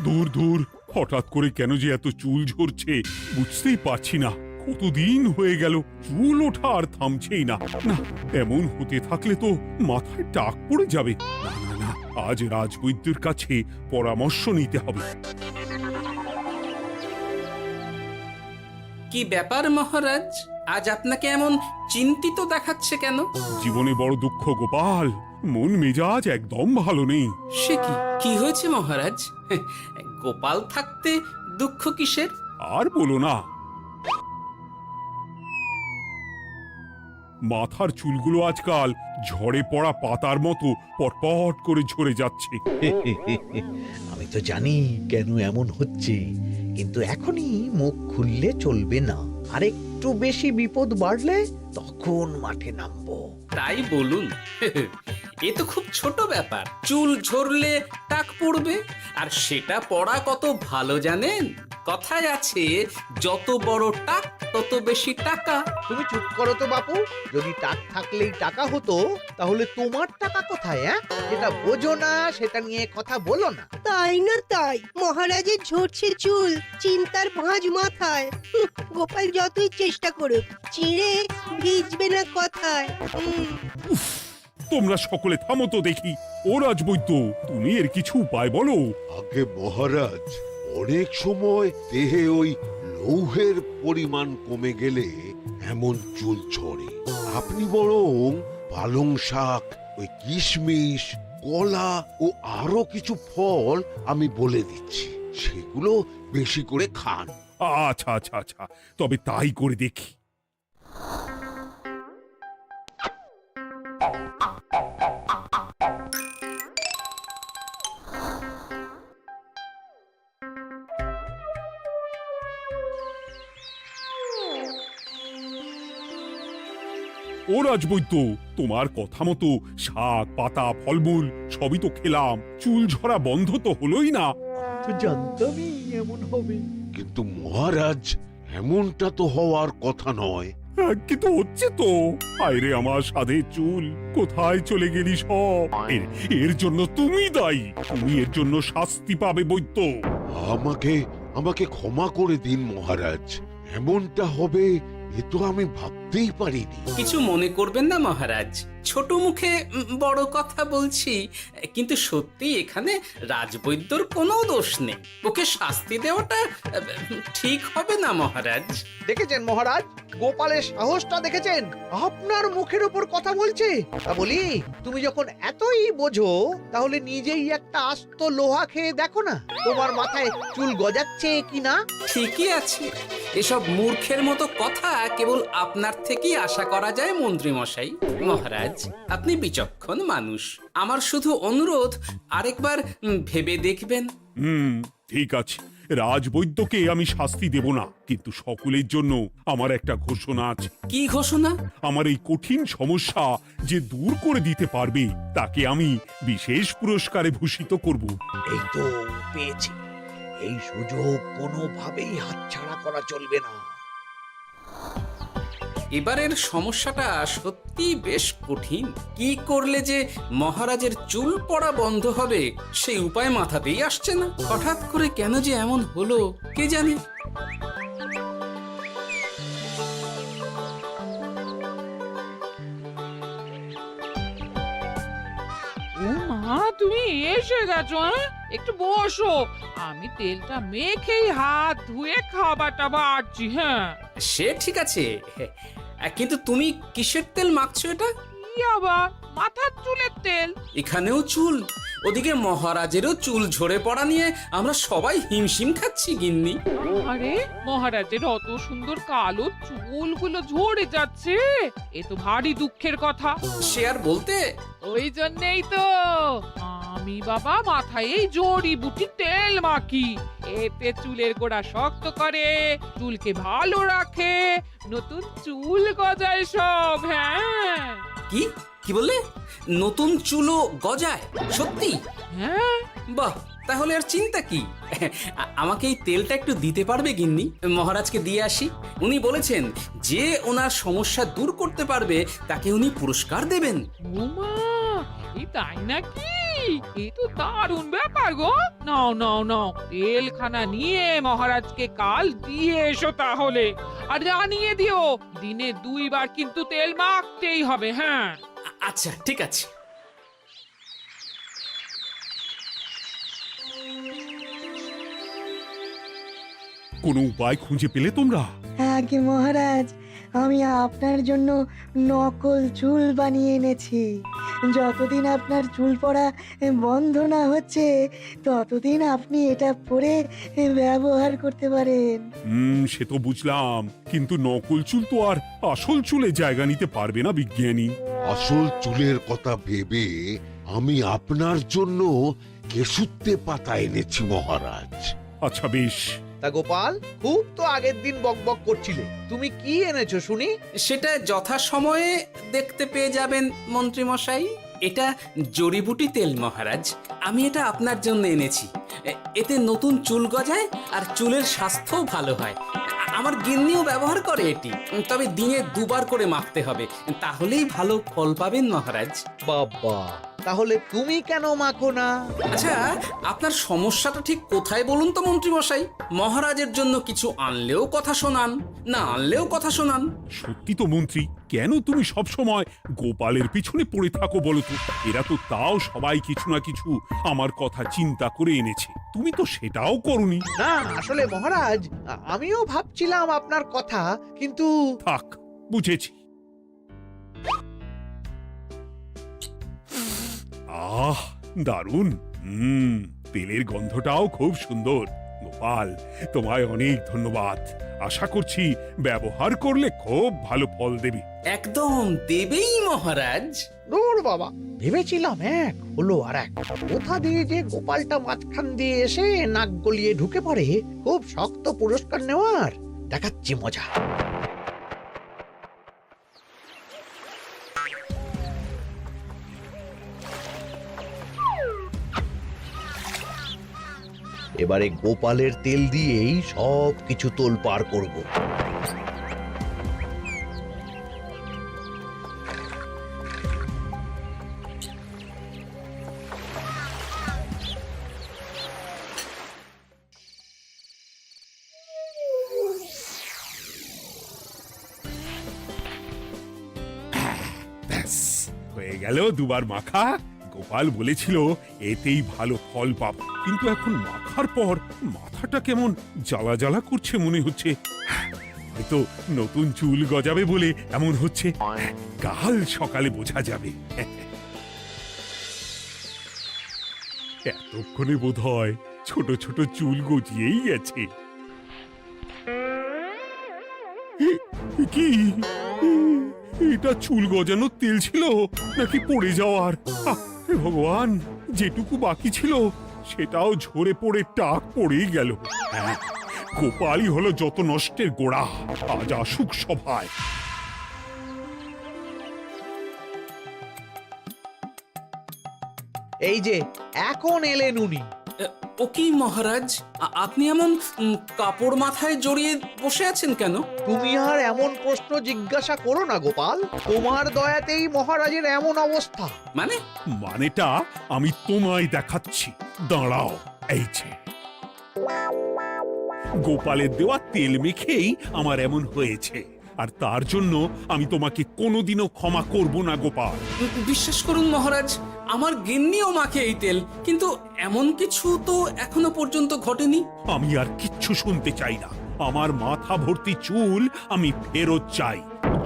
দূর দূর, হঠাৎ করে কেন যে এত চুল ঝরছে বুঝতেই পারছি না। কতদিন হয়ে গেল চুল ওঠা আর থামছেই না। না, এমন হতে থাকলে তো মাথায় টাক পড়ে যাবে। না না না, আজ রাজবৈদ্যের কাছে পরামর্শ নিতে হবে। কি ব্যাপার মহারাজ, আজ আপনাকে এমন চিন্তিত দেখাচ্ছে কেন? জীবনে বড় দুঃখ গোপাল, মন মেজাজ একদম ভালো নেই। সে কি কি হয়েছে মহারাজ? গোপাল থাকতে দুঃখ কিসের? আর বলো না, মাথার চুলগুলো আজকাল ঝড়ে পড়া পাতার মতো পটপট করে ঝরে যাচ্ছে। আমি তো জানি কেন এমন হচ্ছে, কিন্তু এখনই মুখ খুললে চলবে না। আর একটু বেশি বিপদ বাড়লে তখন মাঠে নামবো। তাই বলুন। এ তো খুব ছোট ব্যাপার, চুল ঝরলে টাক পড়বে, আর সেটা পড়া কত ভালো জানেন? কথায় আছে, যত বড় টাক তত বেশি টাকা। তুমি চুপ করো তো বাপু। যদি টাক থাকলেই টাকা হতো, তাহলে তোমার টাকা কোথায়? যেটা বোঝো না সেটা নিয়ে কথা বলো না। তাই না তাই, মহারাজের ঝরছে চুল, চিন্তার ভাঁজ মাথায়। গোপাল যতই চেষ্টা করুক, চিড়ে ভিজবে না কথায়। তোমরা সকলে থামো তো দেখি। ও রাজবৈদ্য, তুমি এর কিছু উপায় বলো। আগে মহারাজ, অনেক সময় দেহে ওই লৌহের পরিমাণ কমে গেলে এমন চুল ঝরে। আপনি বরং পালং শাক, ওই কিশমিশ, কলা ও আরো কিছু ফল আমি বলে দিচ্ছি, সেগুলো বেশি করে খান। আচ্ছা আচ্ছা আচ্ছা, তবে তাই করে দেখি। ও রাজবৈদ্য, তোমার কথা মতো শাক পাতা ফলমূল সবই তো খেলাম, চুল ঝরা বন্ধ তো হলোই না। তো জানতামই এমন হবে। কিন্তু মহারাজ, এমনটা তো হওয়ার কথা নয়। কিন্তু হচ্ছে তো। আরে আমার সাধে চুল, কোথায় চলে গেলি সব? এর জন্য তুমি দায়ী। তুমি এর জন্য শাস্তি পাবে বৈদ্য। আমাকে আমাকে ক্ষমা করে দিন মহারাজ, এমনটা হবে এ তো আমি ভাবতেই পারিনি। কিছু মনে করবেন না মহারাজ, ছোট মুখে বড় কথা বলছি, কিন্তু সত্যি এখানে রাজবৈদ্যর কোনো দোষ নেই। ওকে শাস্তি দেওয়াটা ঠিক হবে না মহারাজ। দেখেছেন মহারাজ, গোপালের সাহসটা দেখেছেন? আপনার মুখের উপর কথা বলছে। তা বলি, তুমি যখন এতই বোঝো, তাহলে নিজেই একটা আস্ত লোহা খেয়ে দেখো না, তোমার মাথায় চুল গজাচ্ছে কিনা। ঠিকই আছে, এসব মূর্খের মতো কথা কেবল আপনার থেকেই আশা করা যায় মন্ত্রী মশাই। মহারাজ, আপনি বিচক্ষণ মানুষ, আমার শুধু অনুরোধ, আরেকবার ভেবে দেখবেন। ঠিক আছে, রাজবৈদ্যকে আমি শাস্তি দেব না, কিন্তু সকলের জন্য আমার একটা ঘোষণা আছে। কি ঘোষণা? আমার এই কঠিন সমস্যা যে দূর করে দিতে পারবে, তাকে আমি বিশেষ পুরস্কারে ভূষিত করব। এই তো পেয়েছি, এই সুযোগ কোনোভাবেই হাতছাড়া করা চলবে না। এবারের সমস্যাটা সত্যি বেশ কঠিন। কি করলে যে মহারাজের চুল পড়া বন্ধ হবে সেই উপায় মাথাতেই আসছে না। হঠাৎ করে কেন যে এমন হলো কে জানে। ও মা, তুমি এসে গেছো? একটু বসো, আমি তেলটা মেখেই হাত ধুয়ে খাবারটা বাড়ছি। হ্যাঁ, সে ঠিক আছে, কিন্তু তুমি কিসের তেল মাখছো এটা? কি আবার মাথার চুলের তেল? এখানেও চুল, ওদিকে মহারাজেরও চুল ঝরে পড়া নিয়ে আমরা সবাই হিমশিম খাচ্ছি গিন্নি। আরে, মহারাজের অত সুন্দর কালো চুলগুলো ঝরে যাচ্ছে, এ তো ভারী দুঃখের কথা। সে আর বলতে, ওই জন্যেই তো আমি বাবা মাথায় এই জড়িবুটি তেল মাখি। এতে চুলের গোড়া শক্ত করে, চুলকে ভালো রাখে, নতুন চুল গজায় সব। হ্যাঁ। কি কি বললে? নতুন চুলও গজায়? সত্যি? হ্যাঁ, বাহ, তাহলে আর চিন্তা কি? আমাকে এই তেলটা একটু দিতে পারবে গিন্নি? মহারাজকে দিয়ে আসি। উনি বলেছেন যে ওনার সমস্যা দূর করতে পারবে তাকে উনি পুরস্কার দেবেন। ওমা, এই তাই নাকি? এ তো দারুণ ব্যাপার গো। নাও নাও নাও, তেলখানা নিয়ে মহারাজকে কাল দিয়ে এসো তাহলে। আর জানিয়ে দিও, দিনে 2 বার কিন্তু তেল মাখতেই হবে। হ্যাঁ, আচ্ছা, ঠিক আছে। কোনো উপায় খুঁজে পেলে তোমরা? আগে মহারাজ, আমি আপনার জন্য নকল চুল বানিয়ে এনেছি। যতদিন আপনার চুল পড়া বন্ধ না হচ্ছে ততদিন আপনি এটা পরে ব্যবহার করতে পারেন। সে তো বুঝলাম, কিন্তু নকল চুল তো আর আসল চুলে জায়গা নিতে পারবে না বিজ্ঞানী। আসল চুলের কথা ভেবে আমি আপনার জন্য কেশুত্তে পাতা এনেছি মহারাজ। আচ্ছা বেশ। তা গোপাল, খুব তো আগের দিন বকবক করছিলে, তুমি কি এনেছো শুনি? সেটা যথাসময়ে দেখতে পেয়ে যাবেন মন্ত্রী মশাই। এটা জড়িবুটি তেল মহারাজ। আমি এটা আপনার জন্য এনেছি। এতে নতুন চুল গজায় আর চুলের স্বাস্থ্যও ভালো হয়। আমার গিন্নিও ব্যবহার করে এটি, তবে দিনে 2 বার করে মাখতে হবে, তাহলেই ভালো ফল পাবেন মহারাজ। বাবা, তাহলে তুমি কেন মাখো না? আচ্ছা, আপনার সমস্যাটা ঠিক কোথায় বলুন তো মন্ত্রী মশাই? মহারাজের জন্য কিছু আনলেও কথা শোনান, না আনলেও কথা শোনান। সত্যি তো মন্ত্রী, কেন তুমি সব সময় গোপালের পিছনে পড়ে থাকো বলো তো? এরা তো তাও সবাই কিছু না কিছু আমার কথা চিন্তা করে এনেছে, তুমি তো সেটাও করনি। না, আসলে মহারাজ, আমিও ভাবছিলাম আপনার কথা, কিন্তু থাক, বুঝেছি। আহ, দারুণ। তেলের গন্ধটাও খুব সুন্দর। গোপাল, তোমায় অনেক ধন্যবাদ। আশা করছি ব্যবহার করলে খুব ভালো ফল দেবে। একদম দেবেই মহারাজ। দূর বাবা, ভেবেছিলাম এক, হলো আর এক। কোথা দিয়ে যে গোপালটা মাঝখান দিয়ে এসে নাক গলিয়ে ঢুকে পড়ে, খুব শক্ত পুরস্কার নেওয়ার। দেখাচ্ছি মজা। এবারে গোপালের তেল দিয়েই সব কিছু তোলপাড় করব। ব্যাস, হয়ে গেল 2 বার মাখা। গোপাল বলেছিল এতেই ভালো ফল পাব, কিন্তু এখন মাখার পর মাথাটা কেমন জ্বালা জ্বালা করছে মনে হচ্ছে। হয়তো নতুন চুল গজাবে বলে এমন হচ্ছে। কাল সকালে বোঝা যাবে। এতক্ষণে বোধহয় ছোট ছোট চুল গজিয়েই গেছে। কি এটা চুল গজানোর তেল ছিল নাকি পড়ে যাওয়ার? হে ভগবান, যেটুকু বাকি ছিল সেটাও ঝরে পড়ে টাক পড়েই গেল। হ্যাঁ, গোপালই হলো যত নষ্টের গোড়া। আজ আসুক সভায়। এই যে এখন এলেন উনি। ও কি মহারাজ, আপনি এমন কাপড় মাথায় জড়িয়ে বসে আছেন কেন? তুমি আর এমন প্রশ্ন জিজ্ঞাসা করো না গোপাল, তোমার দয়াতেই মহারাজের এমন অবস্থা। মানে? মানেটা আমি তোমায় দেখাচ্ছি, দাঁড়াও। এই যে গোপালের দেওয়া তেল মেখেই আমার এমন হয়েছে, আর তার জন্য আমি তোমাকে কোনোদিনও ক্ষমা করব না গোপাল। বিশ্বাস করুন মহারাজ, আমার গিন্নিও মাখে এই তেল, কিন্তু এমন কিছু তো এখনো পর্যন্ত ঘটেনি। আমি আর কিচ্ছু শুনতে চাই না। আমার মাথা ভর্তি চুল আমি ফেরত চাই।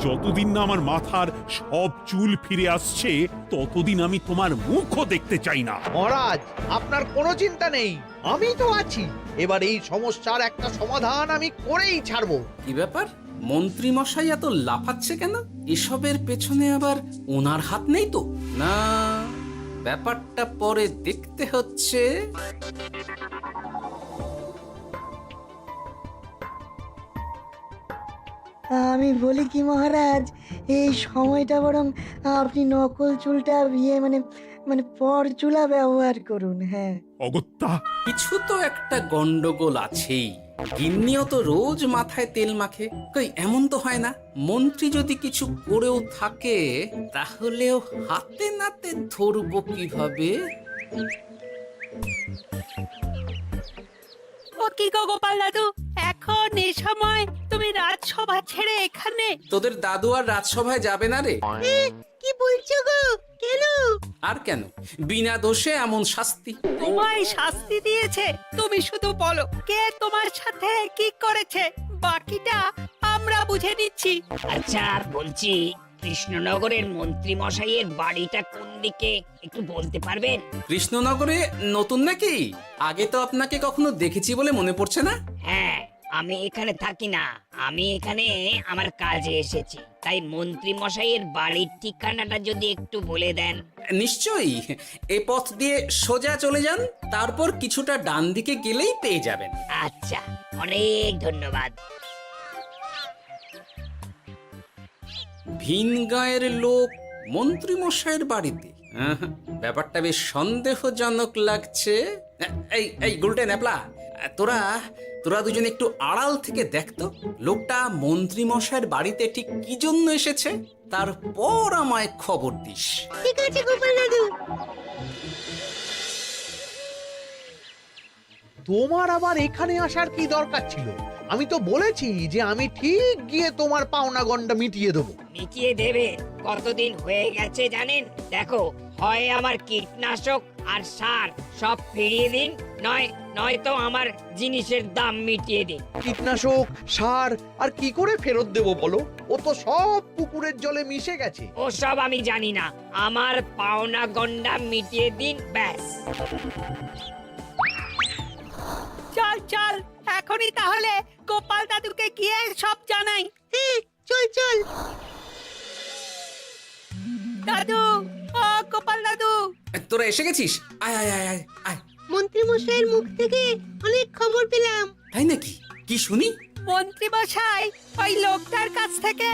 যতদিন না আমার মাথার সব চুল ফিরে আসছে ততদিন আমি তোমার মুখও দেখতে চাই না। মহারাজ, আপনার কোনো চিন্তা নেই, আমি তো আছি। এবার এই সমস্যার একটা সমাধান আমি করেই ছাড়বো। কি ব্যাপার, মন্ত্রী মশাই এত লাফাচ্ছে কেন? এসবের পেছনে আবার ওনার হাত নেই তো? না, ব্যাপারটা পরে দেখতে হচ্ছে। আমি বলি কি মহারাজ, এই সময়টা বরং আপনি নকল চুলটা মানে মানে পরচুলা ব্যবহার করুন। হ্যাঁ, অগত্যা, কিছু তো একটা গন্ডগোল আছেই। গিন্নিও তো রোজ মাথায় তেল মাখে, কই এমন তো হয় না। মন্ত্রী যদি কিছু করেও থাকে তাহলেও হাতে নাতে ধরবো কিভাবে? ও কি গো গোপাল দাদু, এখন এই সময় তুমি রাজসভা ছেড়ে এখানে? তোদের দাদু আর রাজসভায় যাবে না রে? কি বলছো গো? কেন? আর কেন, বিনা দোষে এমন শাস্তি। তোমায় শাস্তি দিয়েছে, তুমি শুধু বলো কে তোমার সাথে কি করেছে, বাকিটা আমরা বুঝে নিচ্ছি। আচ্ছা বলছি, কৃষ্ণনগরের মন্ত্রী মশাইয়ের বাড়িটা কোন দিকে একটু বলতে পারবেন? কৃষ্ণনগরে নতুন নাকি? আগে তো আপনাকে কখনো দেখেছি বলে মনে পড়ছে না। হ্যাঁ, আমি এখানে থাকি না, আমি এখানে আমার কাজে এসেছি, তাই মন্ত্রী মশাইয়ের বাড়ির ঠিকানাটা যদি একটু বলে দেন। নিশ্চয়ই, এ পথ দিয়ে সোজা চলে যান, তারপর কিছুটা ডান দিকে গেলেই পেয়ে যাবেন। আচ্ছা, অনেক ধন্যবাদ। ভিন গাঁয়ের লোক মন্ত্রী মশাইয়ের বাড়িতে, ব্যাপারটা বেশ সন্দেহজনক লাগছে। এই এই গুলটে ন্যাপলা, তোরা তোরা দুজন একটু আড়াল থেকে দেখতো লোকটা মন্ত্রী মশাইয়ের বাড়িতে ঠিক কি জন্য এসেছে, তারপর আমায় খবর দিস। ঠিক আছে গোপাল দাদু। তোমার আবার এখানে আসার কি দরকার ছিল? আমি তো বলেছি যে আমি ঠিক গিয়ে তোমার পাওনা গন্ডা মিটিয়ে দেবো। মিটিয়ে দেবে? কতদিন হয়ে গেছে জানেন? দেখো, হয় আমার কীটনাশক আর সার সব ফিরিয়ে দিন, নয়তো আমার জিনিসের দাম মিটিয়ে দিন। কীটনাশক, সার আর কি করে ফেরত দেবো বলো? ও তো সব পুকুরের জলে মিশে গেছে। ওসব আমি জানি না, আমার পাওনা গন্ডা মিটিয়ে দিন, ব্যাস। চল চল, এখনই তাহলে গোপাল দাদুকে গিয়ে সব জানাই। হ্যাঁ, চল চল। দাদু, ও গোপাল দাদু। তোরা এসে গেছিস? আয় আয় আয় আয় আয়। মন্ত্রী মশাইয়ের মুখ থেকে অনেক খবর পেলাম। তাই নাকি? কি শুনি? মন্ত্রী মশাই ওই লোকটার কাছ থেকে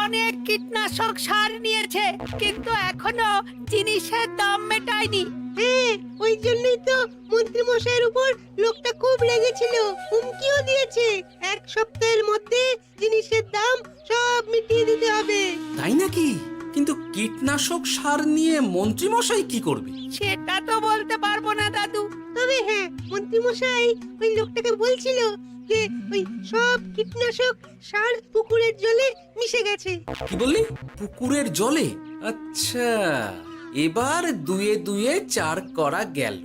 অনেক কীটনাশক সার নিয়েছে, কিন্তু এখনো জিনিসের দাম মেটায়নি। হ্যাঁ, ওই জন্যই তো মন্ত্রী মশাইয়ের উপর লোকটা খুব রেগেছিল, হুমকিও দিয়েছে 1 সপ্তাহের মধ্যে জিনিসের দাম সব মিটিয়ে দিতে হবে। তাই নাকি? কিন্তু কীটনাশক সার নিয়ে মন্ত্রী মশাই কি করবে? সেটা তো বলতে পারবো না দাদু। তবে হ্যাঁ, মন্ত্রী মশাই ওই লোকটাকে বলছিল যে ওই সব কীটনাশক সার পুকুরের জলে মিশে গেছে। কি বললি? পুকুরের জলে? আচ্ছা, এবার দুয়ে দুয়ে 4 করা গেল।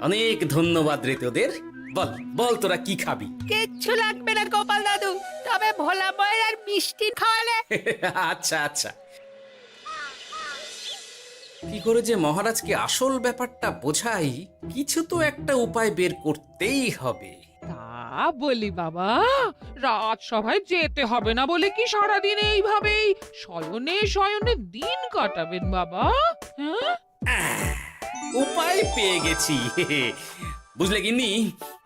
অনেক ধন্যবাদ রে তোদের। বল বল, তোরা কি খাবি? কিচ্ছু লাগবে না গোপাল দাদু, তবে ভোলা বয়ের আর মিষ্টি খাওয়ালে। আচ্ছা আচ্ছা। কি করে যে মহারাজকে আসল ব্যাপারটা বোঝাই, কিছু তো একটা উপায় বের করতেই হবে। তা বলি বাবা, রাজসভায় যেতে হবে না বলে কি সারাদিন এইভাবেই শয়নে শয়নে দিন কাটাবেন বাবা? হ্যাঁ, উপায় পেয়ে গেছি। বুঝলে গিন্নি,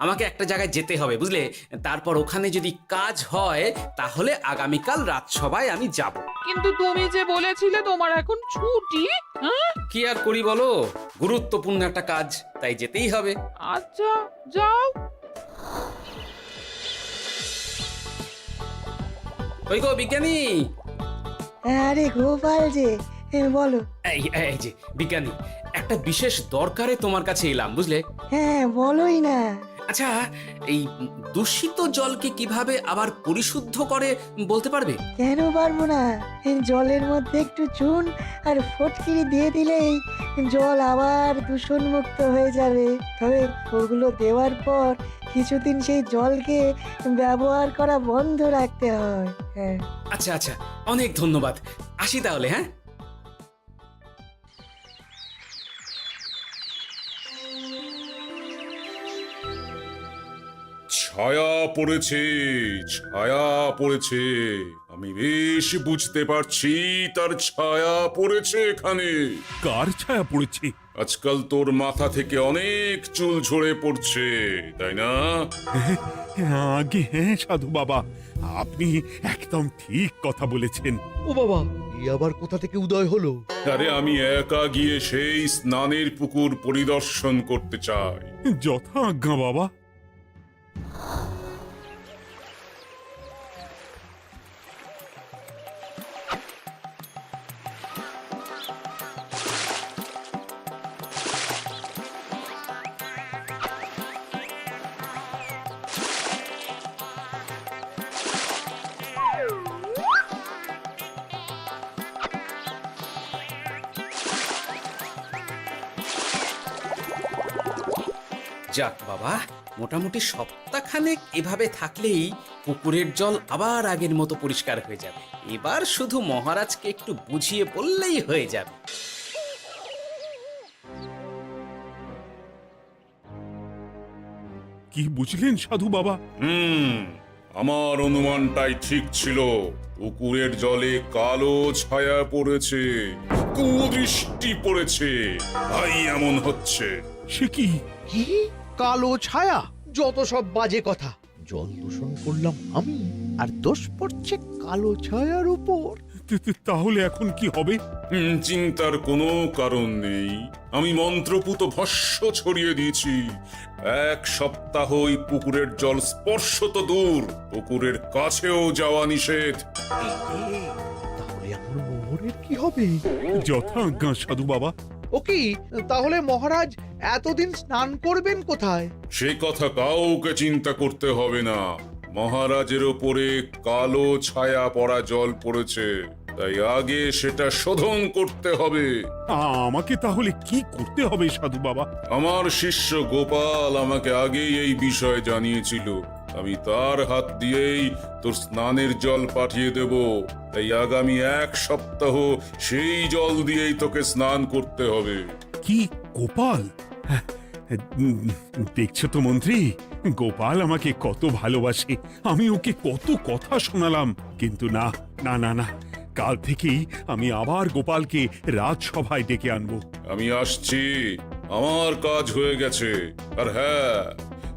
আমাকে একটা জায়গায় যেতে হবে, বুঝলে? তারপর ওখানে যদি কাজ হয় তাহলে আগামীকাল রাজসভায় আমি যাব। কিন্তু তুমি যে বলেছিলে তোমার এখন ছুটি। হ্যাঁ, কি আর করি বলো, গুরুত্বপূর্ণ একটা কাজ, তাই যেতেই হবে। আচ্ছা যাও। ওই গো বিজ্ঞানী, আরে গোপাল যে, বলো। এই যে বিজ্ঞানী, একটা বিশেষ দরকারে তোমার কাছে এলাম, বুঝলে? হ্যাঁ, বলোই না। আচ্ছা, এই দূষিত জলকে কিভাবে আবার পরিশুদ্ধ করে বলতে পারবে? কেন পারবো না? জলের মধ্যে একটু চুন আর ফটকিরি দিয়ে দিলেই জল আবার দূষণমুক্ত হয়ে যাবে। তবে ওগুলো দেওয়ার পর কিছুদিন সেই জলকে ব্যবহার করা বন্ধ রাখতে হয়। হ্যাঁ। আচ্ছা আচ্ছা, অনেক ধন্যবাদ, আসি তাহলে। হ্যাঁ, ছায়া পড়েছে, ছায়া পড়েছে, আমি বেশ বুঝতে পারছি তার ছায়া পড়েছে এখানে। কার ছায়া পড়েছে? আজকাল তোর মাথা থেকে অনেক চুল ঝরে পড়ছে, তাই না? আগে হ্যাঁ সাধু বাবা, আপনি একদম ঠিক কথা বলেছেন। ও বাবা, এই আবার কোথা থেকে উদয় হলো? আরে আমি একা গিয়ে সেই স্নানের পুকুর পরিদর্শন করতে চাই। যথা আজ্ঞা বাবা। যাক বাবা, মোটামুটি সপ্তাহখানেক এভাবে থাকলেই পুকুরের জল আবার আগের মতো পরিষ্কার হয়ে যাবে। এবার শুধু মহারাজকে একটু বুঝিয়ে বললেই হয়ে যাবে। কি বুঝলেন সাধু বাবা? আমার অনুমানটাই ঠিক ছিল। পুকুরের জলে কালো ছায়া পড়েছে, কুদৃষ্টি পড়েছে, তাই এমন হচ্ছে। সে কি? কি কালো ছায়া? যত সব বাজে কথা। জল দূষণ করলাম আমি, আর দোষ পড়ছে কালো ছায়ার উপর। তাহলে এখন কি হবে? চিন্তার কোনো কারণ নেই। আমি মন্ত্রপুত ভস্য ছড়িয়ে দিয়েছি। 1 সপ্তাহ ওই পুকুরের জল স্পর্শ তো দূর, পুকুরের কাছেও যাওয়া নিষেধ। তাহলে আমার মোহরের কি হবে? যথা আজ্ঞা সাধু বাবা। ও কি, তাহলে মহারাজ এতদিন স্নান করবেন কোথায়? সে কথা কাউকে চিন্তা করতে হবে না। মহারাজের ওপরে কালো ছায়া পড়া জল পড়েছে, তাই আগে সেটা শোধন করতে হবে। আমাকে তাহলে কি করতে হবে সাধু বাবা? আমার শিষ্য গোপাল আমাকে আগেই এই বিষয় জানিয়েছিল। আমি তার হাত দিয়েই তোর স্নানের জল পাঠিয়ে দেব। তাই আগামী 1 সপ্তাহ সেই জল দিয়েই তোকে স্নান করতে হবে। কি গোপাল? দেখছো তো মন্ত্রী, গোপাল আমাকে কত ভালোবাসে। আমি ওকে কত কথা শোনালাম, কিন্তু না না না না, কাল থেকেই আমি আবার গোপালকে রাজসভায় ডেকে আনবো। আমি আসছি, আমার কাজ হয়ে গেছে। আর হ্যাঁ,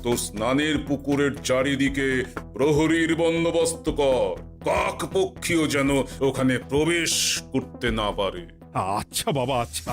তোর স্নানের পুকুরের চারিদিকে প্রহরীর বন্দোবস্ত কর। কাক পক্ষীও যেন ওখানে প্রবেশ করতে না পারে। আচ্ছা বাবা, আচ্ছা।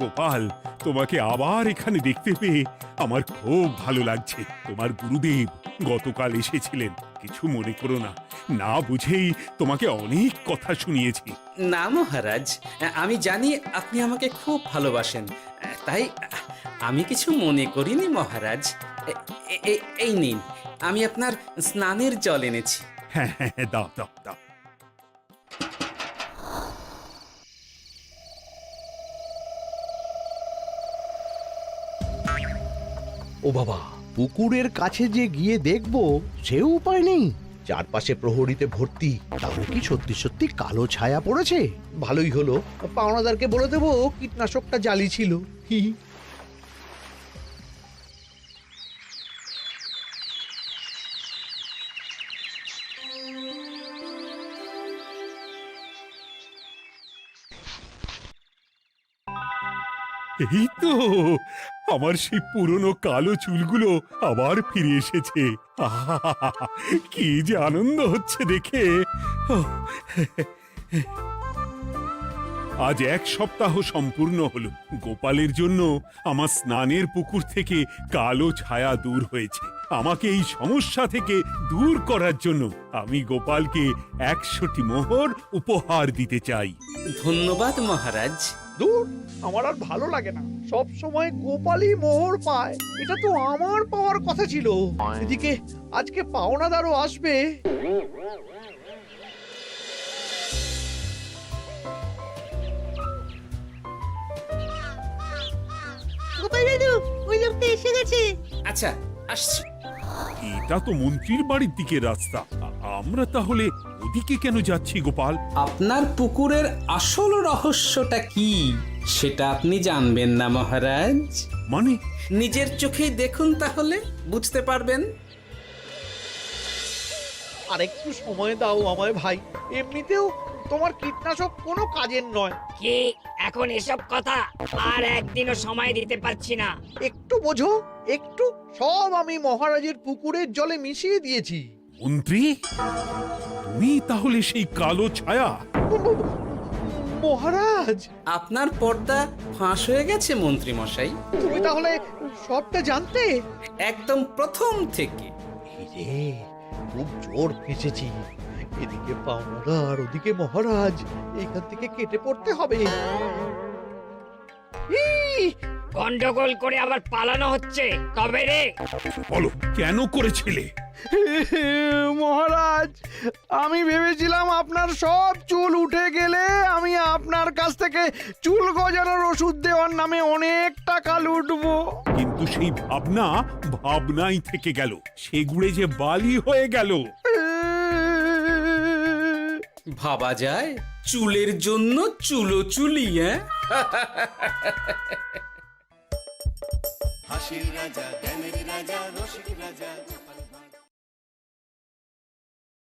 গোপাল, তোমাকে আবার এখানে দেখতে পেয়ে আমার খুব ভালো লাগছে। তোমার গুরুদেব গতকাল এসেছিলেন, কিছু মনে করো না। না বুঝেই তোমাকে অনেক কথা শুনিয়েছি। না মহারাজ, আমি জানি আপনি আমাকে খুব ভালোবাসেন, তাই আমি কিছু মনে করিনি মহারাজ। এই নিন, আমি আপনার স্নানের জল এনেছি। হ্যাঁ হ্যাঁ হ্যাঁ, দাও দাও দাও। ও বাবা, পুকুরের কাছে যে গিয়ে দেখবো সে উপায় নেই। চারপাশে প্রহরীতে ভর্তি, তাহলে কি সত্যি সত্যি কালো ছায়া পড়েছে? ভালোই হলো, পাওনাদারকে বলে দেবো কীটনাশকটা জালি ছিল। হি হি। এই তো আমার সেই পুরনো কালো চুলগুলো আবার ফিরে এসেছে। আহা, কি যে আনন্দ হচ্ছে দেখে। আজ 1 সপ্তাহ সম্পূর্ণ হলো। গোপালের জন্য আমার স্নানের পুকুর থেকে কালো ছায়া দূর হয়েছে। আমাকে এই সমস্যা থেকে দূর করার জন্য আমি গোপালকে 100টি মোহর উপহার দিতে চাই। ধন্যবাদ মহারাজ। দূর, আমার আর ভালো লাগে না। সব সময় গোপালই মোহর পায়, এটা তো আমার পাওয়ার কথা ছিল। এদিকে আজকে পাওনাদারও আসবে। গোপাল দাদু, ওই লোকটা এসে গেছে। আচ্ছা, আসছি। এটা তো মন্ত্রীর বাড়ির দিকে রাস্তা। আমরা তাহলে ওদিকে কেন যাচ্ছি গোপাল? আপনার পুকুরের আসল রহস্যটা কি সেটা আপনি জানবেন না মহারাজ। মানে নিজের চোখেই দেখুন, তাহলে বুঝতে পারবেন। আর একটু সময় দাও আমায় ভাই, এমনিতেও তোমার কীটনাশক কোনো কাজের নয়। কি এখন এসব কথা? আর একদিনও সময় দিতে পারছি না। একটু বোঝো, একটু। সব আমি মহারাজের পুকুরের জলে মিশিয়ে দিয়েছি। মন্ত্রী, তুমি তাহলে সেই কালো ছায়া? মহারাজ, আপনার পর্দা ফাঁস হয়ে গেছে মন্ত্রী মশাই। তুমি তাহলে সবটা জানতে? একদম প্রথম থেকে। রে, খুব জোর ফেঁসেছি। এদিকে পাওনাদার, ওদিকে মহারাজ, এখান থেকে কেটে পড়তে হবে। গন্ডগোল করে আবার পালানো হচ্ছে তবে রে। বলো, কেন করেছিলে? মহারাজ, আমি ভেবেছিলাম আপনার সব চুল উঠে গেলে আমি আপনার কাছ থেকে চুল গজানোর ওষুধ দেওয়ার নামে অনেক টাকা লুটবো। কিন্তু সেই ভাবনা ভাবনাই থেকে গেল, সেগুড়ে যে বালি হয়ে গেল। ভাবা যায় চুলের জন্য চুলোচুলি, হ্যাঁ? হাসির রাজা, জ্ঞানের রাজা, রসিক রাজা।